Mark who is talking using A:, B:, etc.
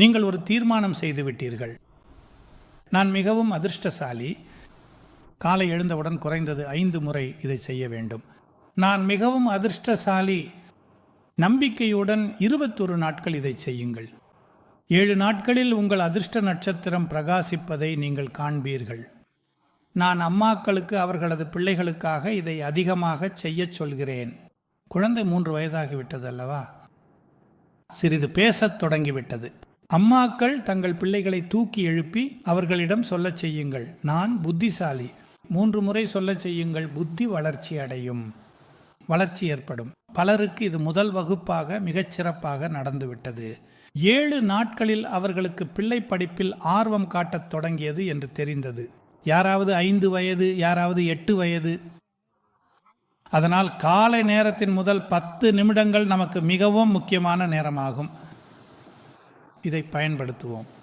A: நீங்கள் ஒரு தீர்மானம் செய்து விட்டீர்கள். நான் மிகவும் அதிர்ஷ்டசாலி. காலை எழுந்தவுடன் குறைந்தது 5 முறை இதை செய்ய வேண்டும். நான் மிகவும் அதிர்ஷ்டசாலி. நம்பிக்கையுடன் 21 நாட்கள் இதை செய்யுங்கள். 7 நாட்களில் உங்கள் அதிர்ஷ்ட நட்சத்திரம் பிரகாசிப்பதை நீங்கள் காண்பீர்கள். நான் அம்மாக்களுக்கு அவர்களது பிள்ளைகளுக்காக இதை அதிகமாக செய்யச் சொல்கிறேன். குழந்தை 3 வயதாகிவிட்டது அல்லவா? சிறிது பேசத் தொடங்கிவிட்டது. அம்மாக்கள் தங்கள் பிள்ளைகளை தூக்கி எழுப்பி அவர்களிடம் சொல்லச் செய்யுங்கள், நான் புத்திசாலி. 3 முறை சொல்லச் செய்யுங்கள். புத்தி வளர்ச்சி அடையும், வளர்ச்சி ஏற்படும். பலருக்கு இது முதல் வகுப்பாக மிகச்சிறப்பாக நடந்துவிட்டது. 7 நாட்களில் அவர்களுக்கு பிள்ளை படிப்பில் ஆர்வம் காட்டத் தொடங்கியது என்று தெரிந்தது. யாராவது 5 வயது, யாராவது 8 வயது. அதனால் காலை நேரத்தின் முதல் 10 நிமிடங்கள் நமக்கு மிகவும் முக்கியமான நேரமாகும். இதை பயன்படுத்துவோம்.